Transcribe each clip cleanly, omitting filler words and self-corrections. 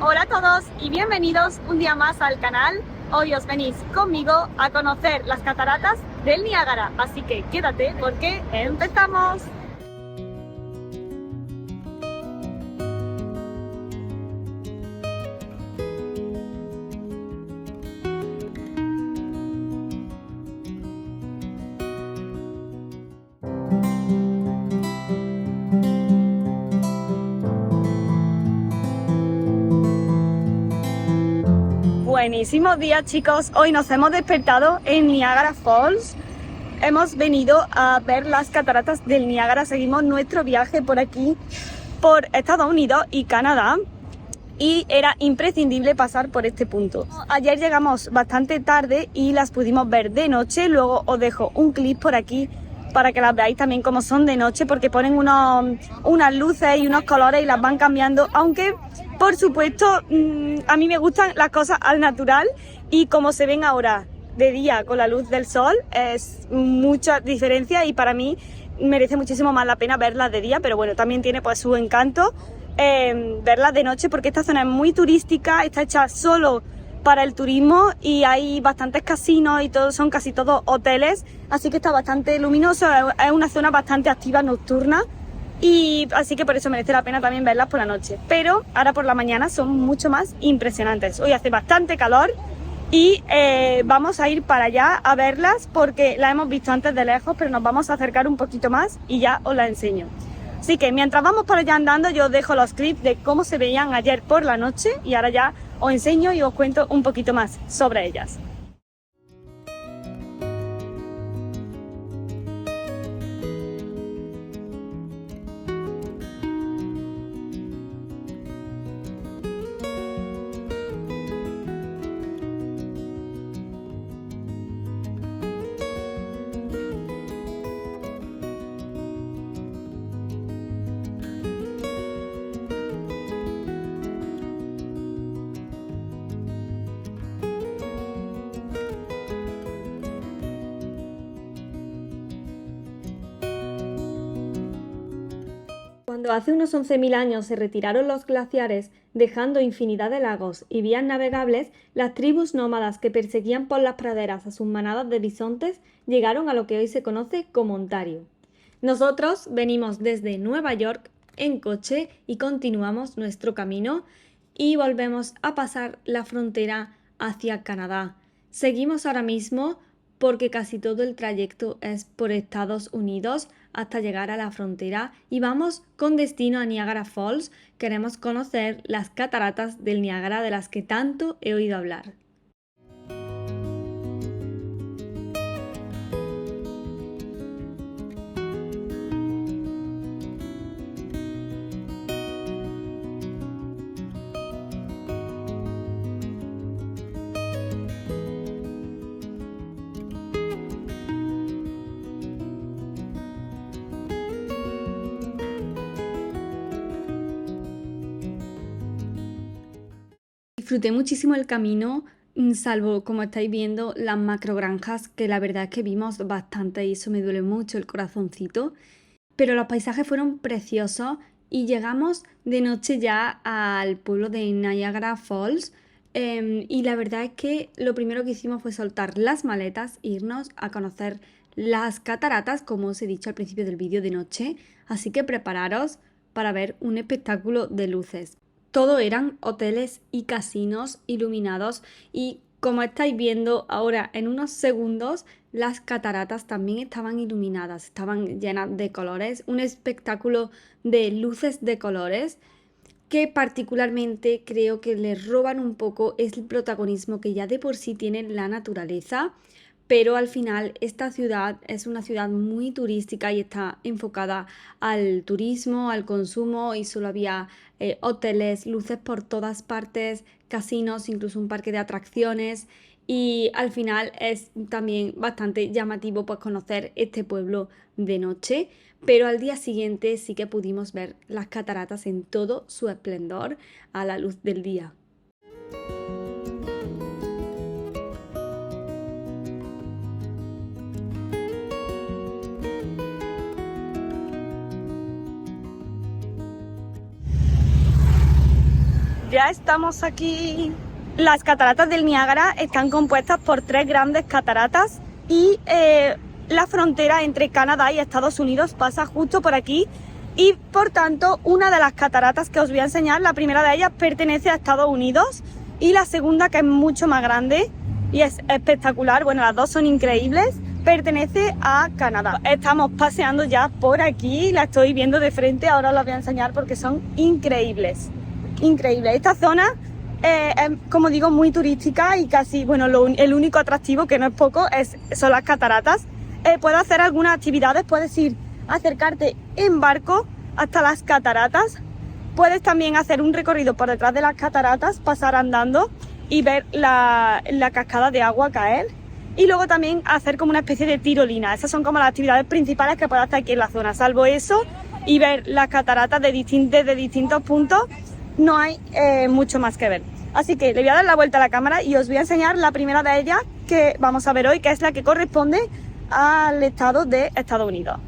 Hola a todos y bienvenidos un día más al canal. Hoy os venís conmigo a conocer las cataratas del Niágara, así que quédate porque empezamos. Buenísimos días, chicos. Hoy nos hemos despertado en Niagara Falls. Hemos venido a ver las cataratas del Niágara. Seguimos nuestro viaje por aquí, por Estados Unidos y Canadá. Y era imprescindible pasar por este punto. Ayer llegamos bastante tarde y las pudimos ver de noche. Luego os dejo un clip por aquí para que las veáis también como son de noche, porque ponen unas luces y unos colores y las van cambiando, aunque por supuesto a mí me gustan las cosas al natural, y como se ven ahora de día con la luz del sol es mucha diferencia y para mí merece muchísimo más la pena verlas de día, pero bueno, también tiene pues su encanto verlas de noche, porque esta zona es muy turística, está hecha solo para el turismo y hay bastantes casinos y son casi todos hoteles, así que está bastante luminoso, es una zona bastante activa nocturna, y así que por eso merece la pena también verlas por la noche. Pero ahora por la mañana son mucho más impresionantes. Hoy hace bastante calor y vamos a ir para allá a verlas porque las hemos visto antes de lejos, pero nos vamos a acercar un poquito más y ya os las enseño. Así que mientras vamos por allá andando, yo os dejo los clips de cómo se veían ayer por la noche y ahora ya os enseño y os cuento un poquito más sobre ellas. Cuando hace unos 11.000 años se retiraron los glaciares, dejando infinidad de lagos y vías navegables, las tribus nómadas que perseguían por las praderas a sus manadas de bisontes llegaron a lo que hoy se conoce como Ontario. Nosotros venimos desde Nueva York en coche y continuamos nuestro camino y volvemos a pasar la frontera hacia Canadá. Seguimos ahora mismo porque casi todo el trayecto es por Estados Unidos hasta llegar a la frontera y vamos con destino a Niagara Falls. Queremos conocer las cataratas del Niágara de las que tanto he oído hablar. Disfruté muchísimo el camino, salvo, como estáis viendo, las macrogranjas, que la verdad es que vimos bastante y eso me duele mucho el corazoncito. Pero los paisajes fueron preciosos y llegamos de noche ya al pueblo de Niagara Falls. Y la verdad es que lo primero que hicimos fue soltar las maletas e irnos a conocer las cataratas, como os he dicho al principio del vídeo, de noche. Así que prepararos para ver un espectáculo de luces. Todo eran hoteles y casinos iluminados y, como estáis viendo ahora en unos segundos, las cataratas también estaban iluminadas, estaban llenas de colores, un espectáculo de luces de colores que particularmente creo que les roban un poco el protagonismo que ya de por sí tiene la naturaleza. Pero al final esta ciudad es una ciudad muy turística y está enfocada al turismo, al consumo, y solo había hoteles, luces por todas partes, casinos, incluso un parque de atracciones, y al final es también bastante llamativo pues conocer este pueblo de noche. Pero al día siguiente sí que pudimos ver las cataratas en todo su esplendor a la luz del día. Ya estamos aquí. Las cataratas del Niágara están compuestas por 3 grandes cataratas y la frontera entre Canadá y Estados Unidos pasa justo por aquí y por tanto una de las cataratas que os voy a enseñar, la primera de ellas pertenece a Estados Unidos y la segunda, que es mucho más grande y es espectacular, bueno, las dos son increíbles, pertenece a Canadá. Estamos paseando ya por aquí, la estoy viendo de frente, ahora os la voy a enseñar porque son increíbles. Increíble. Esta zona es, como digo, muy turística y casi, bueno, el único atractivo, que no es poco, son las cataratas. Puedes hacer algunas actividades, puedes ir a acercarte en barco hasta las cataratas. Puedes también hacer un recorrido por detrás de las cataratas, pasar andando y ver la cascada de agua caer. Y luego también hacer como una especie de tirolina. Esas son como las actividades principales que puedes hacer aquí en la zona. Salvo eso y ver las cataratas desde distintos puntos, no hay mucho más que ver. Así que le voy a dar la vuelta a la cámara y os voy a enseñar la primera de ellas que vamos a ver hoy, que es la que corresponde al estado de Estados Unidos.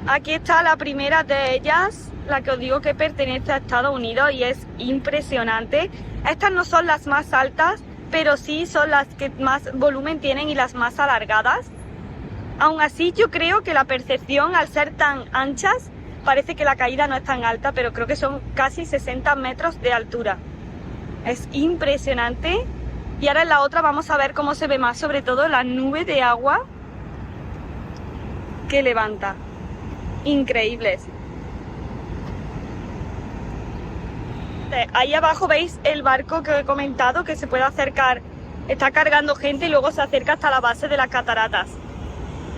Aquí está la primera de ellas, la que os digo que pertenece a Estados Unidos y es impresionante. Estas no son las más altas, pero sí son las que más volumen tienen y las más alargadas. Aún así, yo creo que la percepción, al ser tan anchas, parece que la caída no es tan alta, pero creo que son casi 60 metros de altura. Es impresionante. Y ahora en la otra vamos a ver cómo se ve más, sobre todo la nube de agua que levanta. Increíbles. Ahí abajo veis el barco que he comentado, que se puede acercar, está cargando gente y luego se acerca hasta la base de las cataratas.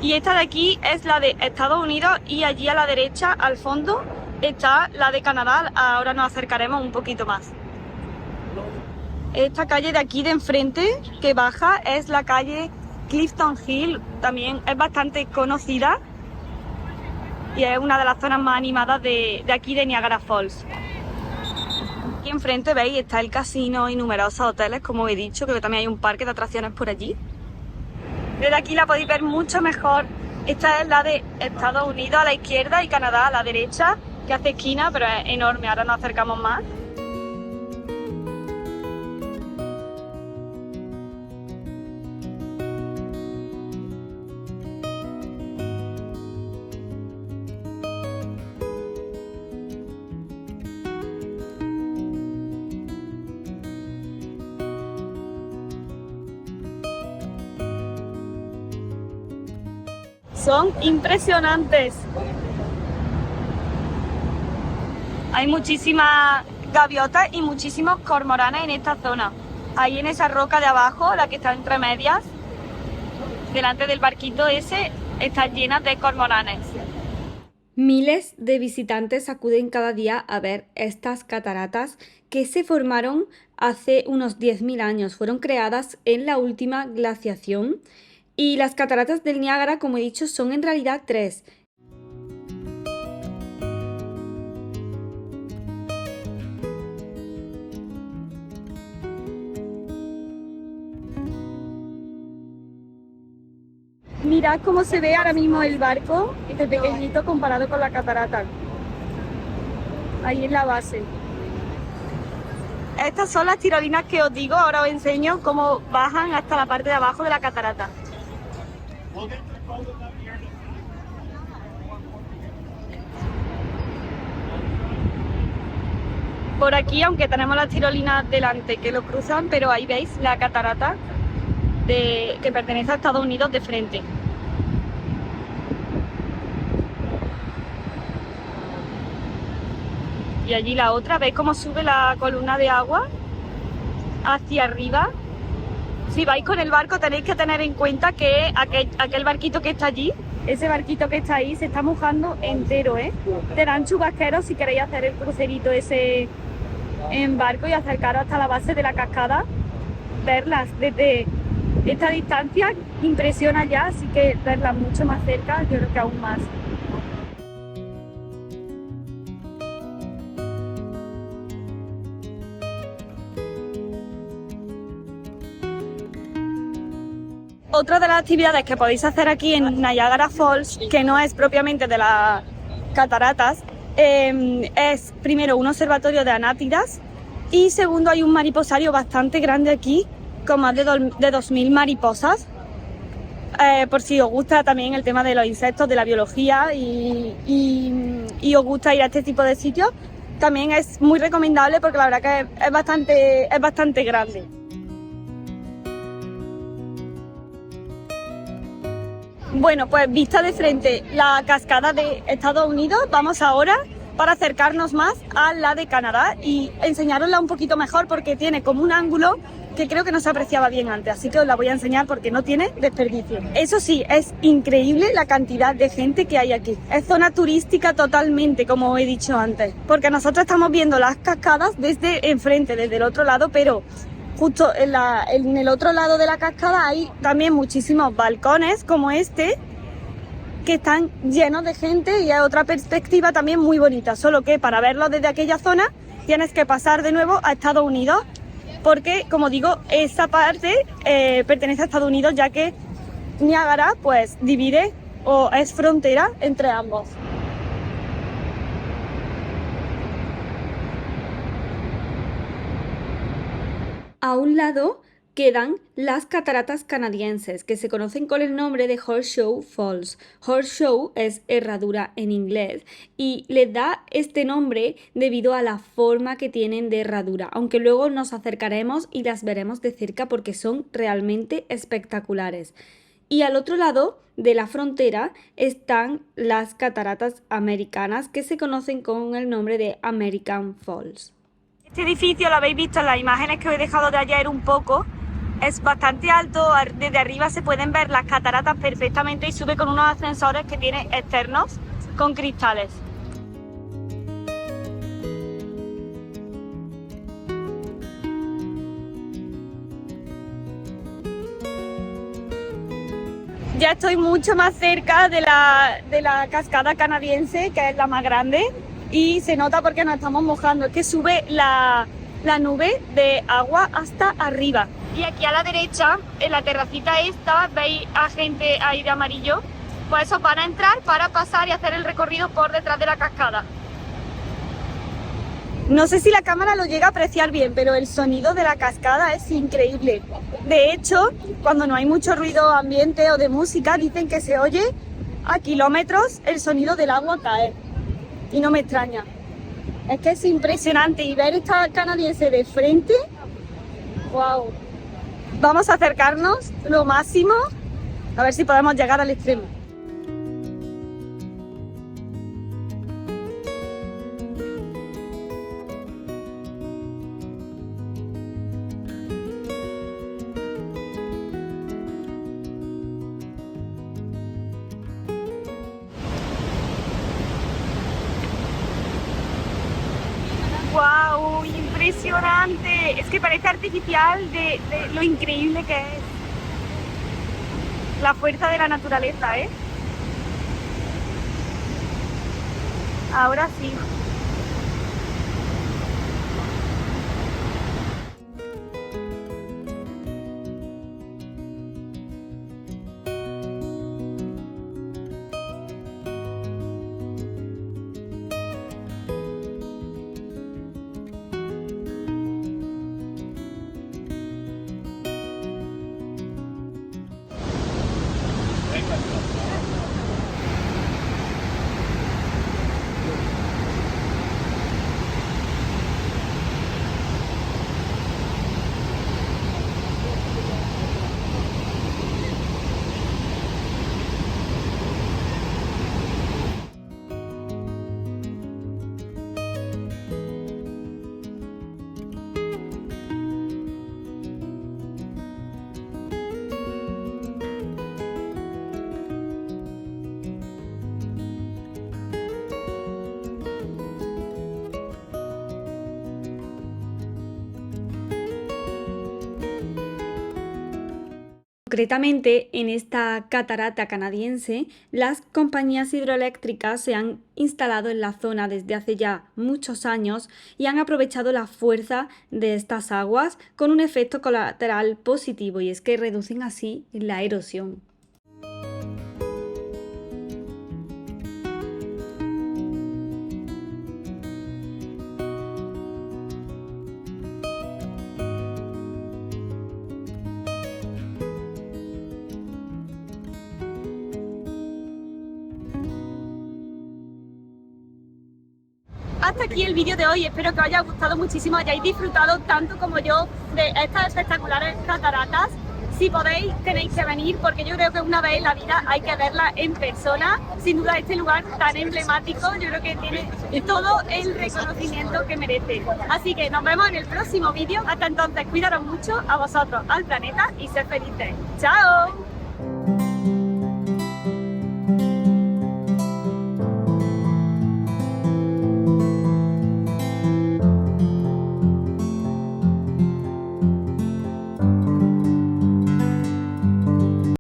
Y esta de aquí es la de Estados Unidos y allí a la derecha, al fondo, está la de Canadá. Ahora nos acercaremos un poquito más. Esta calle de aquí de enfrente que baja es la calle Clifton Hill, también es bastante conocida y es una de las zonas más animadas de aquí de Niagara Falls. Aquí enfrente veis está el casino y numerosos hoteles, como he dicho, creo que también hay un parque de atracciones por allí. Desde aquí la podéis ver mucho mejor. Esta es la de Estados Unidos a la izquierda y Canadá a la derecha, que hace esquina, pero es enorme. Ahora nos acercamos más. Son impresionantes. Hay muchísimas gaviotas y muchísimos cormoranes en esta zona. Ahí en esa roca de abajo, la que está entre medias, delante del barquito ese, está llena de cormoranes. Miles de visitantes acuden cada día a ver estas cataratas que se formaron hace unos 10.000 años. Fueron creadas en la última glaciación. Y las cataratas del Niágara, como he dicho, son en realidad 3. Mirad cómo se ve ahora mismo el barco, este pequeñito comparado con la catarata. Ahí en la base. Estas son las tirolinas que os digo, ahora os enseño cómo bajan hasta la parte de abajo de la catarata. Por aquí, aunque tenemos las tirolinas delante que lo cruzan, pero ahí veis la catarata que pertenece a Estados Unidos de frente. Y allí la otra, ¿veis cómo sube la columna de agua hacia arriba? Si vais con el barco tenéis que tener en cuenta que aquel barquito que está allí, ese barquito que está ahí, se está mojando entero, ¿eh? Te dan chubasqueros si queréis hacer el crucerito ese en barco y acercaros hasta la base de la cascada. Verlas desde esta distancia impresiona ya, así que verlas mucho más cerca, yo creo que aún más. Otra de las actividades que podéis hacer aquí en Niagara Falls, que no es propiamente de las cataratas, es primero un observatorio de anátidas y segundo hay un mariposario bastante grande aquí con más de 2.000 mariposas. Por si os gusta también el tema de los insectos, de la biología y os gusta ir a este tipo de sitios, también es muy recomendable porque la verdad que es bastante grande. Bueno, pues vista de frente la cascada de Estados Unidos, vamos ahora para acercarnos más a la de Canadá y enseñarosla un poquito mejor porque tiene como un ángulo que creo que no se apreciaba bien antes, así que os la voy a enseñar porque no tiene desperdicio. Eso sí, es increíble la cantidad de gente que hay aquí. Es zona turística totalmente, como he dicho antes, porque nosotros estamos viendo las cascadas desde enfrente, desde el otro lado, pero justo en el otro lado de la cascada hay también muchísimos balcones como este, que están llenos de gente y es otra perspectiva también muy bonita, solo que para verlo desde aquella zona tienes que pasar de nuevo a Estados Unidos, porque, como digo, esta parte pertenece a Estados Unidos, ya que Niágara pues divide o es frontera entre ambos. A un lado quedan las cataratas canadienses, que se conocen con el nombre de Horseshoe Falls. Horseshoe es herradura en inglés y les da este nombre debido a la forma que tienen de herradura, aunque luego nos acercaremos y las veremos de cerca porque son realmente espectaculares. Y al otro lado de la frontera están las cataratas americanas, que se conocen con el nombre de American Falls. Este edificio, lo habéis visto en las imágenes que os he dejado de ayer un poco, es bastante alto, desde arriba se pueden ver las cataratas perfectamente y sube con unos ascensores que tiene externos con cristales. Ya estoy mucho más cerca de la cascada canadiense, que es la más grande, y se nota porque nos estamos mojando, es que sube la nube de agua hasta arriba. Y aquí a la derecha, en la terracita esta, veis a gente ahí de amarillo, pues esos van a entrar para pasar y hacer el recorrido por detrás de la cascada. No sé si la cámara lo llega a apreciar bien, pero el sonido de la cascada es increíble. De hecho, cuando no hay mucho ruido ambiente o de música, dicen que se oye a kilómetros el sonido del agua caer. Y no me extraña. Es que es impresionante. Y ver esta canadiense de frente, wow. Vamos a acercarnos lo máximo, a ver si podemos llegar al extremo. ¡Wow! ¡Impresionante! Es que parece artificial de lo increíble que es. La fuerza de la naturaleza, ¿eh? Ahora sí. Concretamente, en esta catarata canadiense, las compañías hidroeléctricas se han instalado en la zona desde hace ya muchos años y han aprovechado la fuerza de estas aguas con un efecto colateral positivo, y es que reducen así la erosión. hasta aquí el vídeo de hoy. Espero que os haya gustado muchísimo, hayáis disfrutado tanto como yo de estas espectaculares cataratas. Si podéis, tenéis que venir porque yo creo que una vez en la vida hay que verla en persona. Sin duda este lugar tan emblemático, yo creo que tiene todo el reconocimiento que merece. Así que nos vemos en el próximo vídeo. Hasta entonces, cuidaros mucho a vosotros, al planeta y sed felices. ¡Chao!